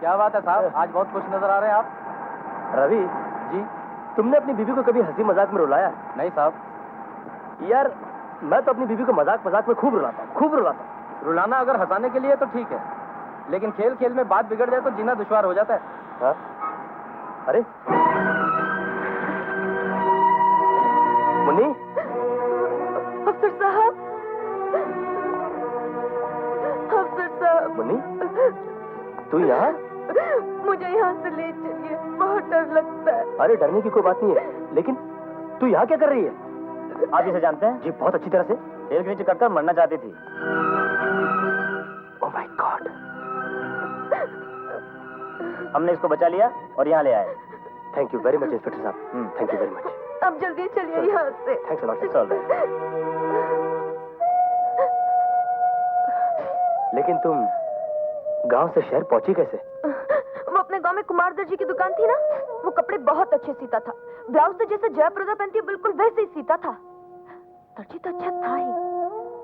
क्या बात है साहब, आज बहुत खुश नजर आ रहे हैं आप। रवि जी। तुमने अपनी बीवी को कभी हंसी मजाक में रुलाया? नहीं साहब। यार मैं तो अपनी बीवी को मजाक मजाक में खूब रुलाता हूँ, खूब रुलाता हूँ। रुलाना अगर हंसाने के लिए तो ठीक है, लेकिन खेल खेल में बात बिगड़ जाए तो जीना दुश्वार हो जाता है। हाँ? अरे मुन्नी। अफसर साहब, अफसर साहब। मुन्नी तू यहाँ? मुझे यहाँ से ले चलिए, बहुत डर लगता है। अरे डरने की कोई बात नहीं है, लेकिन तू यहाँ क्या कर रही है? आप इसे जानते हैं? जी बहुत अच्छी तरह से। रेल के नीचे कटकर मरना चाहती थी। Oh my God. हमने इसको बचा लिया और यहाँ ले आए। Thank you very much inspector साहब, थैंक यू वेरी मच। अब जल्दी चलिए यहाँ से। Thanks a lot. It's all right. लेकिन तुम गांव से शहर पहुंची कैसे? वो अपने गांव में कुमार दर्जी की दुकान थी ना, वो कपड़े बहुत अच्छे सीता था। ब्लाउज तो जैसे जयप्रदा पहनती है बिल्कुल वैसे ही सीता था। दर्जी तो अच्छा था ही,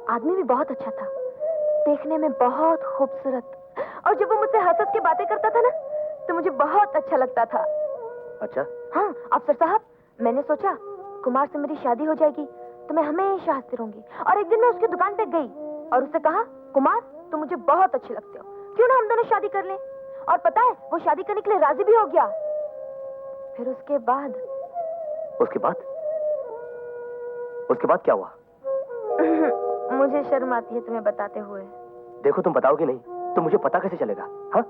आदमी भी बहुत अच्छा था, देखने में बहुत खूबसूरत। और जब वो मुझसे हंस हंस के बातें करता था ना तो मुझे बहुत अच्छा लगता था। अच्छा। हाँ अफसर साहब, मैंने सोचा कुमार से मेरी शादी हो जाएगी तो मैं हमेशा हंसती रहूंगी। और एक दिन मैं उसकी दुकान पे गई और उससे कहा, कुमार तुम मुझे बहुत अच्छे लगते हो, क्यों ना हम दोनों शादी कर लें। और पता है वो शादी करने के लिए राजी भी हो गया। फिर उसके बाद क्या हुआ? मुझे शर्म आती है तुम्हें बताते हुए। देखो तुम बताओगे नहीं तो मुझे पता कैसे चलेगा? हाँ?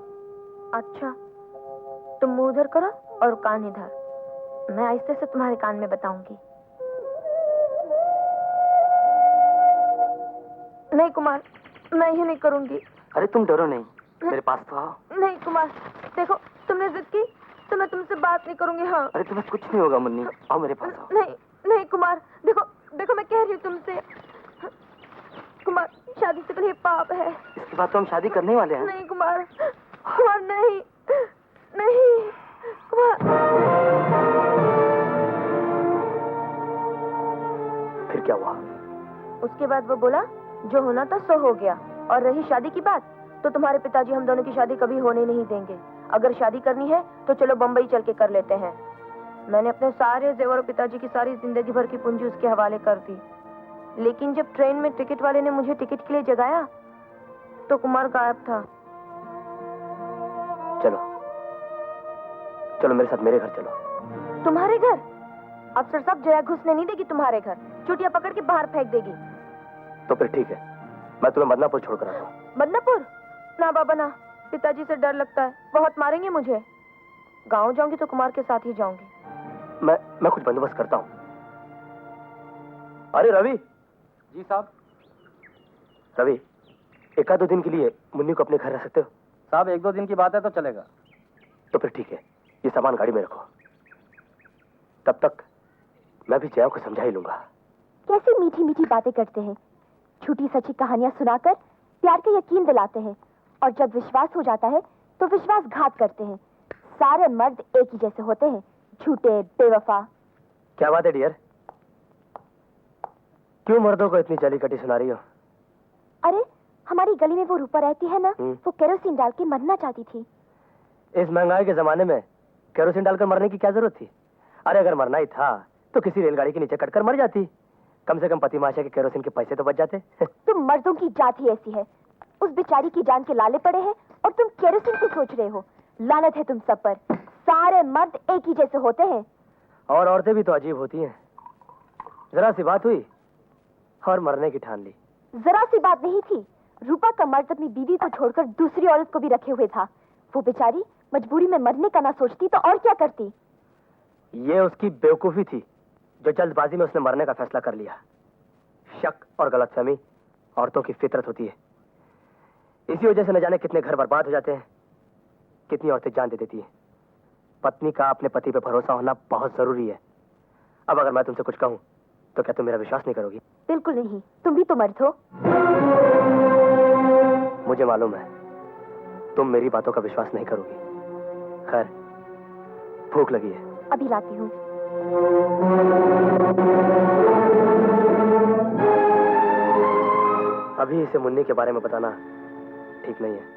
अच्छा, तुम मुंह उधर करो और कान इधर, मैं आहिस्ते से तुम्हारे कान में बताऊंगी। नहीं कुमार, मैं ये नहीं करूंगी। अरे तुम डरो नहीं, मेरे पास तो आओ। नहीं कुमार, देखो तुमने जिद की तो मैं तुमसे बात नहीं करूंगी। हाँ। अरे तुम्हें कुछ नहीं होगा मुन्नी, आओ मेरे पास आओ। नहीं नहीं कुमार, देखो देखो मैं कह रही हूँ तुमसे। कुमार शादी से पहले पाप है। इसके बाद तो हम शादी करने वाले हैं। नहीं कुमार, कुमार नहीं नहीं कुमार। फिर क्या हुआ? उसके बाद वो बोला जो होना था सो हो गया। और रही शादी की बात तो तुम्हारे पिताजी हम दोनों की शादी कभी होने नहीं देंगे। अगर शादी करनी है तो चलो बंबई चल के कर लेते हैं। मैंने अपने सारे जेवर और पिताजी की सारी जिंदगी भर की पूंजी उसके हवाले कर दी। लेकिन जब ट्रेन में टिकट वाले ने मुझे टिकट के लिए जगाया तो कुमार गायब था। चलो चलो मेरे साथ मेरे घर चलो। तुम्हारे घर? अफसर साहब जया घुसने नहीं देगी तुम्हारे घर, चुटिया पकड़ के बाहर फेंक देगी। तो फिर ठीक है, मैं तुम्हें मदनापुर छोड़कर आता हूँ। मदनापुर? ना बाबा ना, पिताजी से डर लगता है, बहुत मारेंगे मुझे। गाँव जाऊंगी तो कुमार के साथ ही जाऊंगी। मैं कुछ बंदोबस्त करता हूँ। अरे रवि। जी साहब। रवि, एक आध दो दिन के लिए मुन्नी को अपने घर रख सकते हो? साहब एक दो दिन की बात है तो चलेगा। तो फिर ठीक है, ये सामान गाड़ी में रखो। तब तक मैं भी जया को समझा ही लूंगा। कैसी मीठी मीठी बातें करते हैं, झूठी सच्ची कहानियां सुनाकर प्यार का यकीन दिलाते हैं, और जब विश्वास हो जाता है तो विश्वासघात करते हैं। सारे मर्द एक ही जैसे होते हैं, झूठे बेवफा। क्या बात है डियर, क्यों मर्दों को इतनी जली कटी सुना रही हो? अरे हमारी गली में वो रूपा रहती है ना, वो केरोसिन डाल के मरना चाहती थी। इस महंगाई के जमाने में केरोसिन डालकर मरने की क्या जरूरत थी? अरे अगर मरना ही था तो किसी रेलगाड़ी के नीचे कटकर मर जाती, कम से कम पति माशा के केरोसिन के पैसे तो बच जाते। तुम मर्दों की जात ही ऐसी है, उस बेचारी की जान के लाले पड़े हैं और तुम केरोसिन की सोच रहे हो। लानत है तुम सब पर, सारे मर्द एक ही जैसे होते हैं। और औरतें भी तो अजीब होती हैं। जरा सी बात हुई और मरने की ठान ली। जरा सी बात नहीं थी, रूपा का मर्द अपनी बीवी को छोड़कर दूसरी औरत को भी रखे हुए था। वो बेचारी मजबूरी में मरने का ना सोचती तो और क्या करती। ये उसकी बेवकूफी थी जो जल्दबाजी में उसने मरने का फैसला कर लिया। शक और गलतफहमी औरतों की फितरत होती है, इसी वजह से न जाने कितने घर बर्बाद हो जाते हैं, कितनी औरतें जान दे देती हैं। पत्नी का अपने पति पे भरोसा होना बहुत जरूरी है। अब अगर मैं तुमसे कुछ कहूं तो क्या तुम मेरा विश्वास नहीं करोगी? बिल्कुल नहीं, तुम भी तो मर्द हो। मुझे मालूम है तुम मेरी बातों का विश्वास नहीं करोगी। खैर, भूख लगी है, अभी लाती हूँ। अभी इसे मुन्नी के बारे में बताना ठीक नहीं है।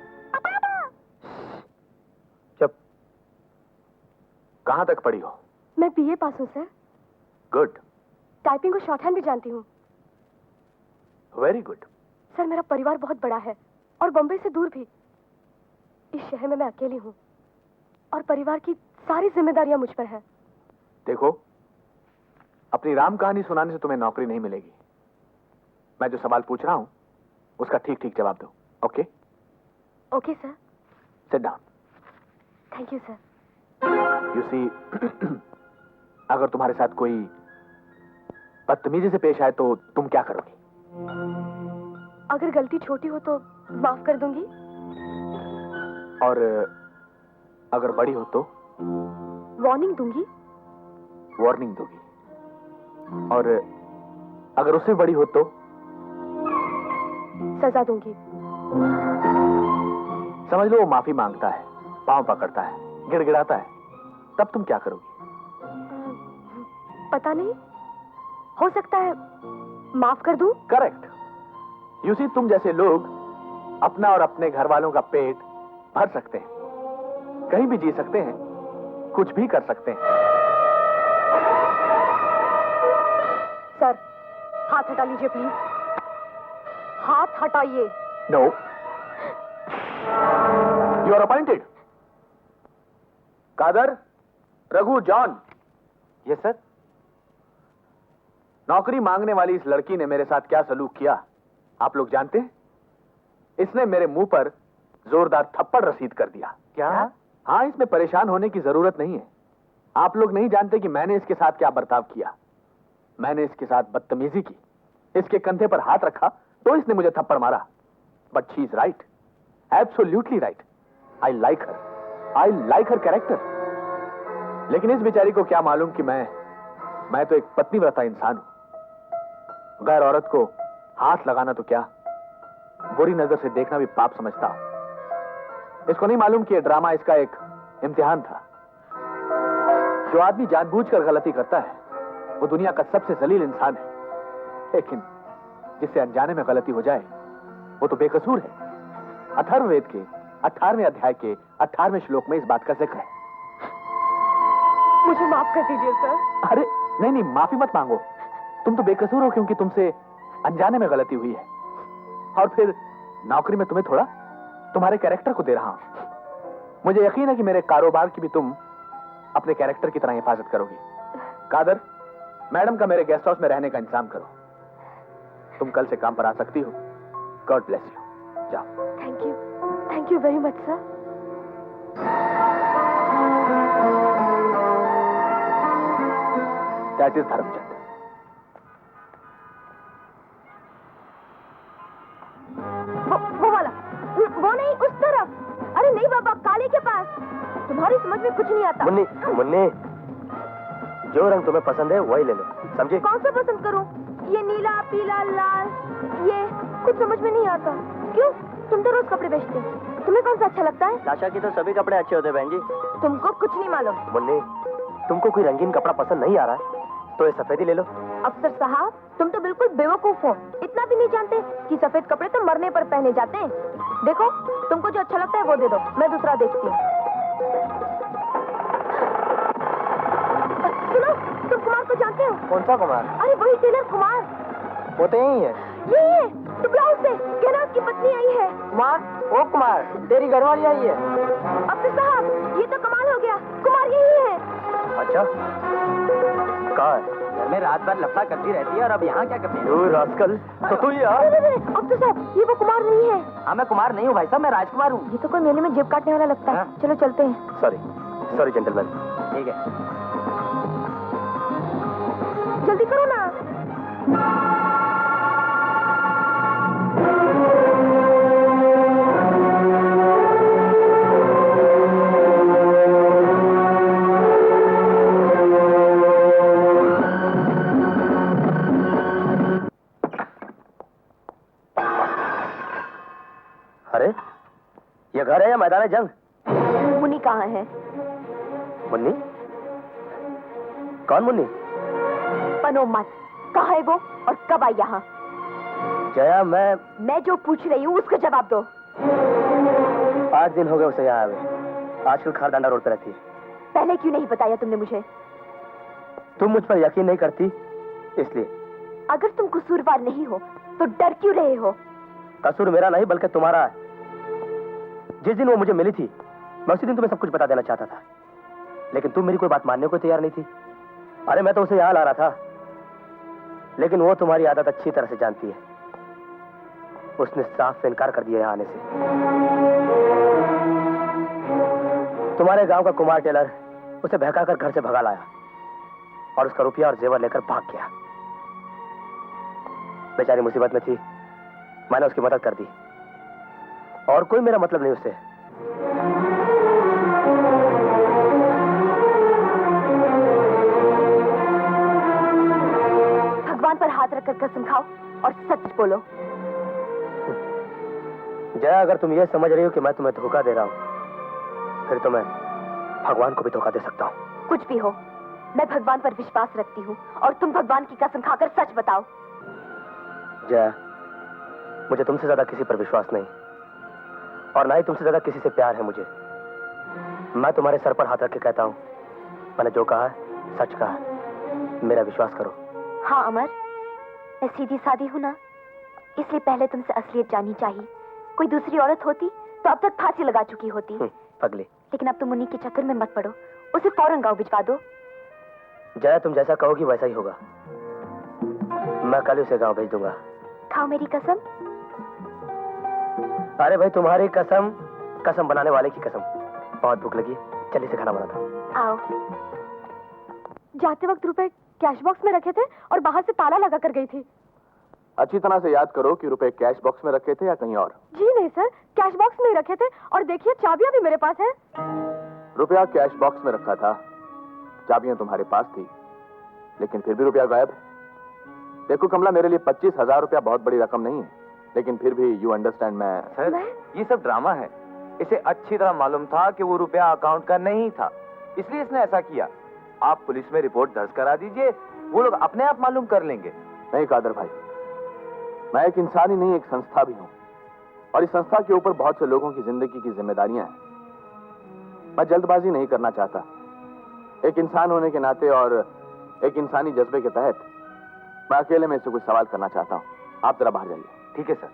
कहाँ तक पढ़ी हो? मैं बीए पास हूँ सर। गुड, टाइपिंग और शॉर्ट हैंड भी जानती हूँ। Very good. सर मेरा परिवार बहुत बड़ा है और बम्बई से दूर भी। इस शहर में मैं अकेली हूँ और परिवार की सारी जिम्मेदारियां मुझ पर हैं। देखो, अपनी राम कहानी सुनाने से तुम्हें नौकरी नहीं मिलेगी। मैं जो सवाल पूछ रहा हूं उसका ठीक ठीक जवाब दो। Okay? Okay sir. Sit down. Thank you sir. You see, अगर तुम्हारे साथ कोई बदतमीजी से पेश आए तो तुम क्या करोगी? अगर गलती छोटी हो तो माफ कर दूंगी। और अगर बड़ी हो तो? वार्निंग दूंगी। वार्निंग दोगी। और अगर उससे बड़ी हो तो? सजा दूंगी। समझ लो वो माफी मांगता है, पांव पकड़ता है, गिड़गिड़ाता है, तब तुम क्या करोगी? पता नहीं, हो सकता है माफ कर दूं। करेक्ट। यू सी, तुम जैसे लोग अपना और अपने घर वालों का पेट भर सकते हैं, कहीं भी जी सकते हैं, कुछ भी कर सकते हैं। सर हाथ हटा लीजिए प्लीज। हाथ हटाइए। No, you are appointed. Kadar, Raghu, John. Yes sir. नौकरी मांगने वाली इस लड़की ने मेरे साथ क्या सलूक किया आप लोग जानते हैं? इसने मेरे मुंह पर जोरदार थप्पड़ रसीद कर दिया। क्या? हाँ, इसमें परेशान होने की जरूरत नहीं है। आप लोग नहीं जानते कि मैंने इसके साथ क्या बर्ताव किया। मैंने इसके साथ बदतमीजी की, इसके कंधे पर हाथ रखा तो इसने मुझे थप्पड़ मारा। But she is right, absolutely right. I like her character. लेकिन इस बेचारी को क्या मालूम कि मैं तो एक पत्नीव्रता इंसान हूं। गैर औरत को हाथ लगाना तो क्या, बुरी नजर से देखना भी पाप समझता हूं। इसको नहीं मालूम कि यह ड्रामा इसका एक इम्तिहान था। जो आदमी जानबूझकर गलती करता है वो दुनिया का सबसे जलील इंसान है, लेकिन जिससे अनजाने में गलती हो जाए वो तो बेकसूर है। अथर्ववेद के 18वें अध्याय के 18वें श्लोक में इस बात का जिक्र है। मुझे माफ कर दीजिए सर। अरे नहीं, माफी मत मांगो। तुम तो बेकसूर हो क्योंकि तुमसे अनजाने में गलती हुई है। और फिर नौकरी में तुम्हें थोड़ा तुम्हारे कैरेक्टर को दे रहा हूं। मुझे यकीन है कि मेरे कारोबार की भी तुम अपने कैरेक्टर की तरह हिफाजत करोगी। कादर, मैडम का मेरे गेस्ट हाउस में रहने का इंतजाम करो। तुम कल से काम पर आ सकती हो। God bless you. जाओ। Thank you very much sir. That is Dharamchand. वो वाला, वो नहीं, उस तरफ। अरे नहीं बाबा, काले के पास। तुम्हारी समझ में कुछ नहीं आता। मुन्नी, मुन्नी, जो रंग तुम्हें पसंद है वही ले लो, समझे? कौन सा पसंद करूं? ये नीला, पीला, लाल, ये कुछ समझ में नहीं आता। क्यों? तुम तो रोज कपड़े बेचते हो, तुम्हें कौन सा अच्छा लगता है? लाशा की तो सभी कपड़े अच्छे होते हैं बहन जी। तुमको कुछ नहीं मालूम। मुन्नी, तुमको कोई रंगीन कपड़ा पसंद नहीं आ रहा है तो ये सफेद ही ले लो। अफसर साहब, तुम तो बिल्कुल बेवकूफ हो। इतना भी नहीं जानते कि सफेद कपड़े तो मरने पर पहने जाते हैं। देखो, तुमको जो अच्छा लगता है वो दे दो, मैं दूसरा देखती हूँ। सुनो, तुम कुमार को जानते हो? कौन सा कुमार? अरे वही टेलर कुमार। वो तो यही है। यही है, तो ब्लाउज से कहना उसकी पत्नी आई है। कुमार? वो कुमार तेरी घरवाली आई है। अफसर साहब, ये तो कमाल हो गया, कुमार यही है। अच्छा, कहाँ है? घर में रात भर लफड़ा करती रहती है और अब यहाँ क्या करती है? यू रास्कल, तो तू ये आ? नहीं, अफसर साहब, ये वो कुमार नहीं है। हाँ, मैं कुमार नहीं हूँ भाई साहब, मैं राजकुमार हूँ। ये तो कोई मेले में जेब काटने वाला लगता है। हाँ। चलो चलते हैं। Sorry gentleman. ठीक है। जल्दी करो ना। अरे, ये घर है या मैदान जंग? मुन्नी कहाँ है? मुन्नी? कौन मुन्नी? बनो मत, कहाँ है वो और कब आई यहाँ? जया, मैं जो पूछ रही हूँ उसका जवाब दो। 5 दिन हो गए उसे यहाँ आए। आजकल खारदांडा रोड पे रहती है। पहले क्यों नहीं बताया तुमने मुझे? तुम मुझ पर यकीन नहीं करती इसलिए। अगर तुम कसूरवार नहीं हो तो डर क्यों रहे हो? कसूर मेरा नहीं बल्कि तुम्हारा है। जिस दिन वो मुझे मिली थी मैं उसी दिन तुम्हें सब कुछ बता देना चाहता था, लेकिन तुम मेरी कोई बात मानने को तैयार नहीं थी। अरे मैं तो उसे यहाँ ला रहा था, लेकिन वो तुम्हारी आदत अच्छी तरह से जानती है। उसने साफ इनकार कर दिया यहाँ आने से। तुम्हारे गांव का कुमार टेलर उसे बहकाकर घर से भगा लाया और उसका रुपया और जेवर लेकर भाग गया। बेचारी मुसीबत में थी, मैंने उसकी मदद कर दी, और कोई मेरा मतलब नहीं उससे। भगवान पर हाथ रखकर कसम खाओ और सच बोलो। जया, अगर तुम ये समझ रही हो कि मैं तुम्हें धोखा दे रहा हूं, फिर तो मैं भगवान को भी धोखा दे सकता हूं। कुछ भी हो, मैं भगवान पर विश्वास रखती हूँ और तुम भगवान की कसम खाकर सच बताओ। जया, मुझे तुमसे ज्यादा किसी पर विश्वास नहीं, और ना ही तुमसे ज्यादा किसी से प्यार है मुझे। मैं तुम्हारे सर पर हाथ रख के कहता हूँ, मैंने जो कहा है सच कहा है, मेरा विश्वास करो। हाँ अमर, मैं सीधी सादी हूँ ना, इसलिए पहले तुमसे असलियत जाननी चाहिए। कोई दूसरी औरत होती तो अब तक फांसी लगा चुकी होती। पगली, लेकिन अब तुम उन्हीं के चक्कर में मत पड़ो, उसे फौरन गाँव भिजवा दो। जया, तुम जैसा कहोगी वैसा ही होगा। मैं कल उसे गांव भेज दूंगा। खाओ मेरी कसम। अरे भाई, तुम्हारी कसम, कसम बनाने वाले की कसम। बहुत भूख लगी, चलिए से खाना बनाता हूँ। आओ। जाते वक्त रुपए कैश बॉक्स में रखे थे और बाहर से ताला लगा कर गई थी। अच्छी तरह से याद करो कि रुपए कैश बॉक्स में रखे थे या कहीं और। जी नहीं सर, कैश बॉक्स में ही रखे थे, और देखिए चाबियां भी मेरे पास है। रुपया कैश बॉक्स में रखा था, चाबियां तुम्हारे पास थी, लेकिन फिर भी रुपया गायब है। देखो कमला, मेरे लिए 25,000 रुपया बहुत बड़ी रकम नहीं है, लेकिन फिर भी यू अंडरस्टैंड, मैं सर, ये सब ड्रामा है। इसे अच्छी तरह मालूम था कि वो रुपया अकाउंट का नहीं था, इसलिए इसने ऐसा किया। आप पुलिस में रिपोर्ट दर्ज करा दीजिए, वो लोग अपने आप मालूम कर लेंगे। नहीं कादर भाई, मैं एक इंसान ही नहीं, एक संस्था भी हूं, और इस संस्था के ऊपर बहुत से लोगों की जिंदगी की जिम्मेदारियां हैं। मैं जल्दबाजी नहीं करना चाहता। एक इंसान होने के नाते और एक इंसानी जज्बे के तहत मैं अकेले में इससे कुछ सवाल करना चाहता हूं। आप जरा बाहर जाइए। ठीक है सर।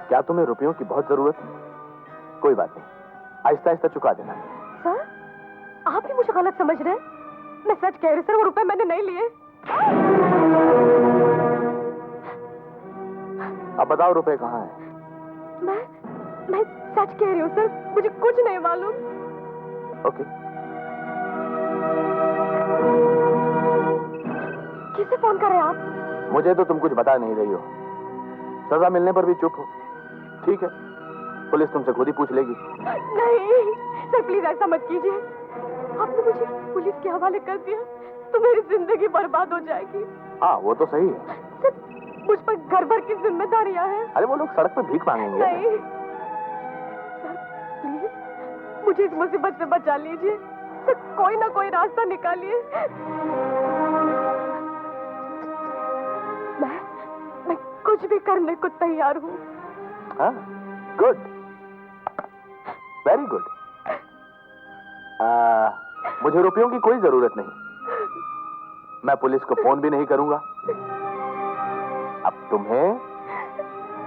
क्या तुम्हें रुपयों की बहुत जरूरत है? कोई बात नहीं, आहिस्ता आहिस्ता चुका देना। सर, आप ही मुझे गलत समझ रहे हैं। मैं सच कह रही सर, वो रुपए मैंने नहीं लिए। अब बताओ रुपए कहाँ हैं? मैं सच कह रही हूँ सर, मुझे कुछ नहीं मालूम। ओके। किसे फोन कर रहे हैं आप? मुझे तो तुम कुछ बता नहीं रही हो। सजा मिलने पर भी चुप हो। ठीक है, पुलिस तुमसे खुद ही पूछ लेगी। नहीं सर, प्लीज ऐसा मत कीजिए। आपने मुझे पुलिस के हवाले कर दिया तो मेरी जिंदगी बर्बाद हो जाएगी। हाँ, वो तो सही है। सर, मुझ पर घर भर की जिम्मेदारियां हैं। अरे वो लोग सड़क पर भीख मांगेंगे। नहीं सर, प्लीज मुझे इस मुसीबत से बचा लीजिए। सर, कोई ना कोई रास्ता निकालिए। मैं कुछ भी करने को तैयार हूँ। हाँ, गुड, वेरी गुड। मुझे रुपयों की कोई जरूरत नहीं। मैं पुलिस को फोन भी नहीं करूंगा। अब तुम्हें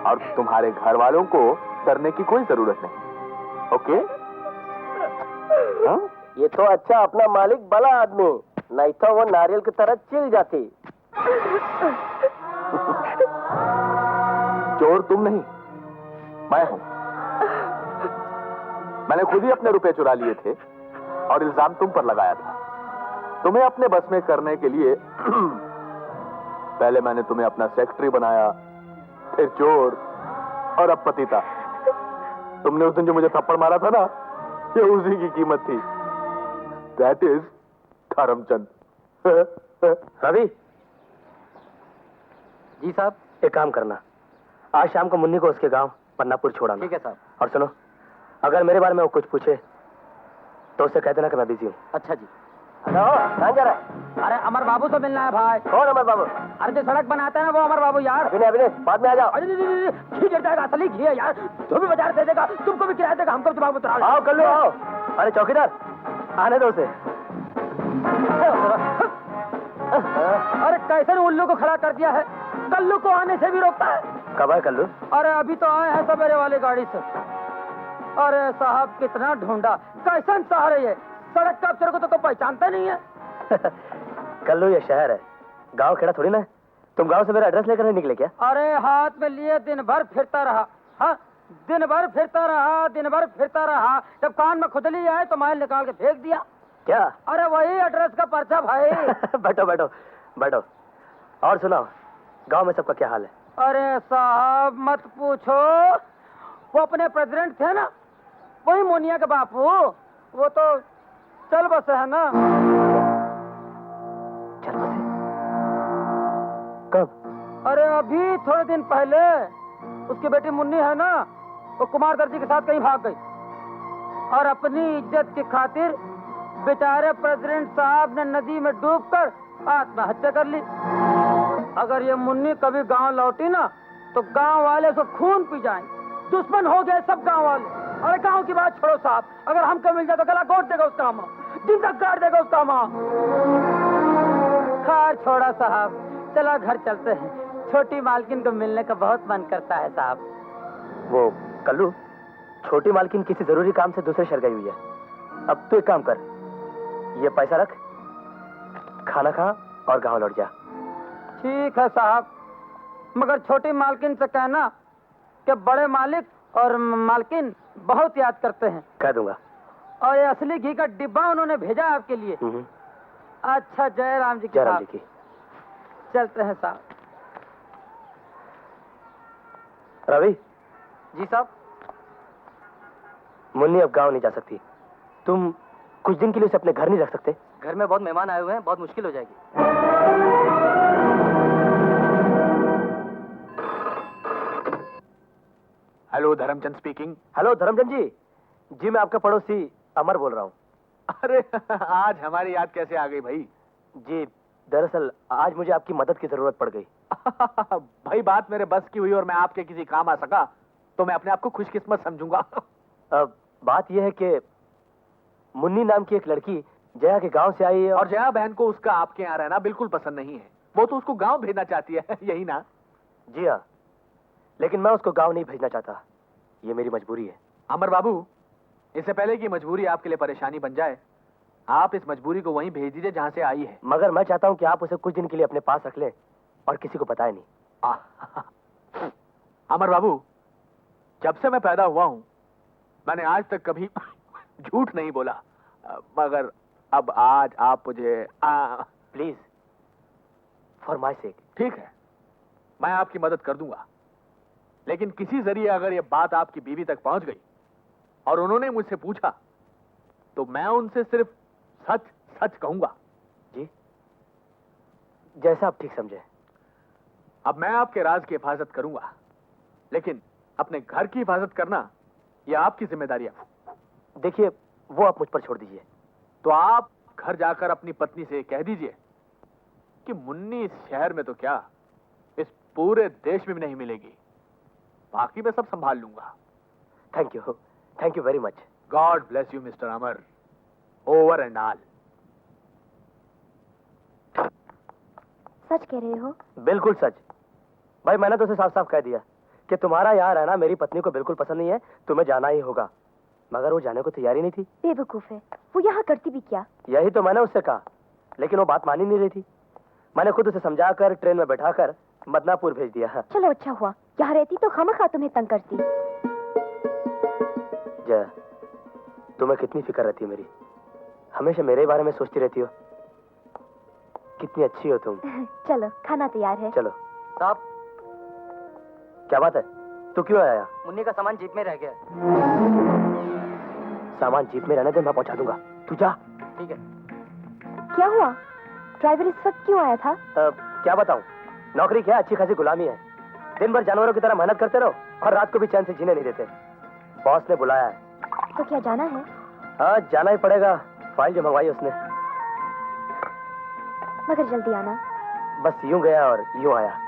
और तुम्हारे घर वालों को डरने की कोई जरूरत नहीं। ओके? हाँ? ये तो अच्छा अपना मालिक भला आदमी, नहीं तो वो नारियल की तरह चिल जाती। चोर तुम नहीं, मैं हूं। मैंने खुद ही अपने रुपए चुरा लिए थे और इल्जाम तुम पर लगाया था। तुम्हें अपने बस में करने के लिए पहले मैंने तुम्हें अपना सेक्रेटरी बनाया, फिर चोर और अब पतिता। तुमने उस दिन जो मुझे थप्पड़ मारा था ना, ये उसी की कीमत थी। That is Karamchand. रवि जी साहब। एक काम करना, आज शाम को मुन्नी को उसके गांव पन्नापुर छोड़ाना। ठीक है साहब। और सुनो, अगर मेरे बारे में वो कुछ पूछे तो उससे कह देना कि मैं बिजी हूँ। अच्छा जी। हेलो, कहाँ जा रहा है? अरे अमर बाबू से मिलना है भाई। कौन अमर बाबू? अरे जो सड़क बनाता है ना, वो अमर बाबू यार। अभिनय, बाद में आ जाओ। अरे घी गिर जाएगा, असली घी है यार। जो भी बाजार दे देगा तुमको भी किराया कह देगा हमको दिमाग में उतार। आओ कल्लू आओ। अरे चौकीदार आने दो उसे। अरे कैसे उल्लू को खड़ा कर दिया है, कल्लू को आने से भी रोकता है। कब है कल्लू? अरे अभी तो आए हैं सवेरे वाली गाड़ी से। अरे साहब कितना ढूंढा, कैसन शहर है ये, सड़क का अफसर को तो पहचानता नहीं है। कल्लू ये शहर है, गांव खेड़ा थोड़ी ना है। तुम गांव से मेरा एड्रेस लेकर नहीं निकले क्या? अरे हाथ में लिए दिन भर फिरता रहा। हाँ दिन भर फिरता रहा, जब कान में खुजली आए तो माइल निकाल के फेंक दिया। क्या? अरे वही एड्रेस का पर्चा भाई। बैठो बैठो बैठो। और सुनाओ, गांव में सबका क्या हाल है? अरे साहब मत पूछो, वो अपने प्रेसिडेंट थे ना, वही मोनिया के बापू, वो तो चल बसे है ना। चल बसे? कब? अरे अभी थोड़े दिन पहले। उसकी बेटी मुन्नी है ना, वो कुमार दर्जी के साथ कहीं भाग गई और अपनी इज्जत की खातिर बेचारे प्रेसिडेंट साहब ने नदी में डूबकर आत्महत्या कर ली। अगर ये मुन्नी कभी गांव लौटी ना तो गांव वाले उसको खून पी जाएंगे, दुश्मन हो गए सब गांव वाले। अरे गांव की बात छोड़ो साहब, अगर हमको मिल जाए तो गला घोट देगा उसका माँ, जिंदा काट देगा उसका माँ। खैर छोड़ा साहब, चलो घर चलते हैं, छोटी मालकिन को मिलने का बहुत मन करता है साहब। वो कल्लू, छोटी मालकिन किसी जरूरी काम से दूसरे शहर गई हुई है। अब तू एक काम कर, ये पैसा रख, खाना खा और गांव लौट जा। ठीक है साहब, मगर छोटी मालकिन से कहना कि बड़े मालिक और मालकिन बहुत याद करते हैं। कह दूंगा। और ये असली घी का डिब्बा उन्होंने भेजा आपके लिए। अच्छा जय राम जी की। जय राम जी की। चलते हैं साहब। रवि जी साहब, मुन्नी अब गांव नहीं जा सकती। तुम कुछ दिन के लिए उसे अपने घर नहीं रख सकते? घर में बहुत मेहमान आए हुए हैं, बहुत मुश्किल हो जाएगी। Hello Dharamchand speaking. Hello Dharamchand ji, जी मैं आपका पड़ोसी अमर बोल रहा हूँ। अरे आज हमारी याद कैसे आ गई भाई? जी दरअसल आज मुझे आपकी मदद की जरूरत पड़ गई। भाई बात मेरे बस की हुई और मैं आपके किसी काम आ सका तो मैं अपने आप को खुशकिस्मत समझूंगा। बात यह है कि मुन्नी नाम की एक लड़की जया के गांव से आई है और जया बहन को उसका आपके यहाँ रहना बिल्कुल पसंद नहीं है। वो तो उसको गांव भेजना चाहती है, यही ना? जी हाँ, लेकिन मैं उसको गांव नहीं भेजना चाहता, ये मेरी मजबूरी है। अमर बाबू, इससे पहले कि मजबूरी आपके लिए परेशानी बन जाए, आप इस मजबूरी को वहीं भेज दीजिए जहां से आई है। मगर मैं चाहता हूं कि आप उसे कुछ दिन के लिए अपने पास रख लें और किसी को बताएं नहीं। अमर बाबू, जब से मैं पैदा हुआ हूं मैंने आज तक कभी झूठ नहीं बोला, मगर अब आज आप मुझे प्लीज फॉर माय सेक। ठीक है, मैं आपकी मदद कर दूंगा, लेकिन किसी जरिए अगर ये बात आपकी बीवी तक पहुंच गई और उन्होंने मुझसे पूछा तो मैं उनसे सिर्फ सच सच कहूंगा। जी जैसा आप ठीक समझे। अब मैं आपके राज की हिफाजत करूंगा, लेकिन अपने घर की हिफाजत करना यह आपकी जिम्मेदारी है। देखिए वो आप मुझ पर छोड़ दीजिए। तो आप घर जाकर अपनी पत्नी से कह दीजिए कि मुन्नी इस शहर में तो क्या, इस पूरे देश में भी नहीं मिलेगी। बाकी मैं सब संभाल लूंगा। Thank you very much. God bless you mister Amar, over and all. सच कह रहे हो? बिल्कुल सच। भाई मैंने तो उसे साफ साफ कह दिया कि तुम्हारा यहाँ रहना मेरी पत्नी को बिल्कुल पसंद नहीं है, तुम्हें जाना ही होगा। मगर वो जाने को तैयार ही नहीं थी। बेवकूफ है, वो यहाँ करती भी क्या? यही तो मैंने उससे कहा, लेकिन वो बात मान ही नहीं रही थी। मैंने खुद उसे समझाकर ट्रेन में बैठाकर मदनापुर भेज दिया। चलो अच्छा हुआ, यहाँ रहती तो खामखा तुम्हें तंग करती। जया, तुम्हें कितनी फिक्र रहती है मेरी, हमेशा मेरे बारे में सोचती रहती हो। कितनी अच्छी हो तुम। चलो खाना तैयार है। चलो। साहब क्या बात है, तू क्यों आया? मुन्नी का सामान जीप में रह गया। सामान जीप में रहने दे, मैं पहुंचा दूंगा, तू जा। ठीक है। क्या हुआ? ड्राइवर इस वक्त क्यों आया था? क्या बताऊं, नौकरी क्या अच्छी खासी गुलामी है। दिन भर जानवरों की तरह मेहनत करते रहो और रात को भी चैन से जीने नहीं देते। बॉस ने बुलाया है। तो क्या जाना है? हाँ जाना ही पड़ेगा, फाइल जो मंगवाई उसने। मगर जल्दी आना। बस यूं गया और यूं आया।